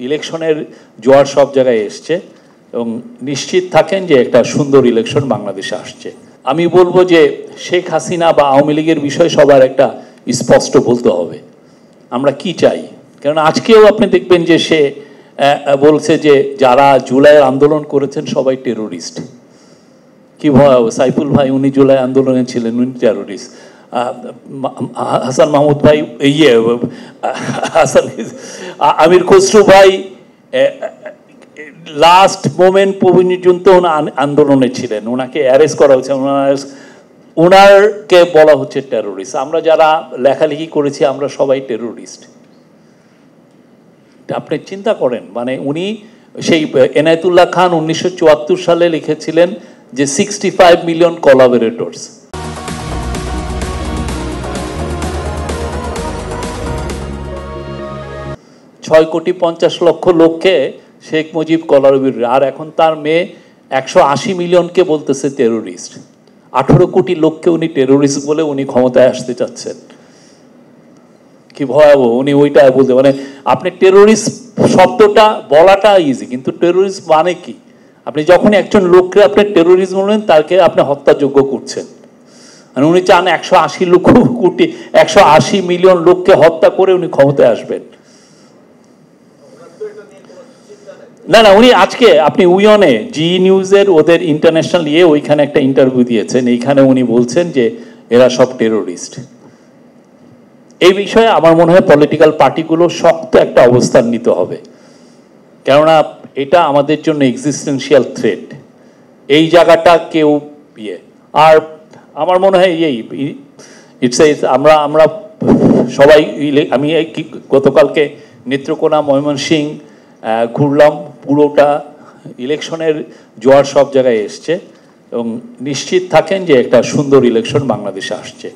ইলেকশনের জোয়ার সব জায়গায় এসছে এবং নিশ্চিত থাকেন যে একটা সুন্দর ইলেকশন বাংলাদেশে আসছে। আমি বলবো যে শেখ হাসিনা বা আওয়ামী লীগের বিষয় সবার একটা স্পষ্ট বলতে হবে আমরা কি চাই। কারণ আজকেও আপনি দেখবেন যে সে বলছে যে যারা জুলাইয়ের আন্দোলন করেছেন সবাই টেরোরিস্ট। কি ভয়, সাইফুল ভাই উনি জুলাই আন্দোলনে ছিলেন, উনি টেরোরিস্ট। হাসান মাহমুদ ভাই হাসান আমির খসরু ভাই লাস্ট মোমেন্ট পর্যন্ত আন্দোলনে ছিলেন, ওনাকে অ্যারেস্ট করা হয়েছে, ওনারকে বলা হচ্ছে টেরোরিস্ট। আমরা যারা লেখালেখি করেছি আমরা সবাই টেরোরিস্ট। আপনি চিন্তা করেন, মানে উনি সেই এনায়েতুল্লাহ খান 1974 সালে লিখেছিলেন যে 65 মিলিয়ন কোলাবোরেটরস। ছয় কোটি 50 লক্ষ লোককে শেখ মুজিব কোলাবোরেটর, আর এখন তার মেয়ে 180 মিলিয়নকে বলতেছে টেরোরিস্ট। 18 কোটি লোককে উনি টেরোরিস্ট বলে উনি ক্ষমতায় আসতে চাচ্ছেন। কি ভয়াবহ, উনি ওইটা বলতে, মানে আপনি টেরোরিস্ট শব্দটা বলাটা ইজি, কিন্তু টেরোরিস্ট মানে কি? আপনি যখন একজন লোককে আপনি টেরোরিস্ট বললেন তাকে আপনি হত্যাযোগ্য করছেন। মানে উনি চান 180 মিলিয়ন লোককে হত্যা করে উনি ক্ষমতায় আসবেন। না না, উনি আজকে আপনি উইয়নে জি নিউজের ওদের ইন্টারন্যাশনাল ওইখানে একটা ইন্টারভিউ দিয়েছেন, এইখানে উনি বলছেন যে এরা সব টেরোরিস্ট। এই বিষয়ে আমার মনে হয় পলিটিক্যাল পার্টিগুলো শক্ত একটা অবস্থান নিতে হবে, কেননা এটা আমাদের জন্য এক্সিস্টেন্সিয়াল থ্রেট। এই জায়গাটা কেউ আর আমার মনে হয় আমরা সবাই, আমি গতকালকে নেত্রকোনা ময়মনসিংহ ঘুরলাম, পুরোটা ইলেকশনের জোয়ার সব জায়গায় এসছে এবং নিশ্চিত থাকেন যে একটা সুন্দর ইলেকশন বাংলাদেশে আসছে।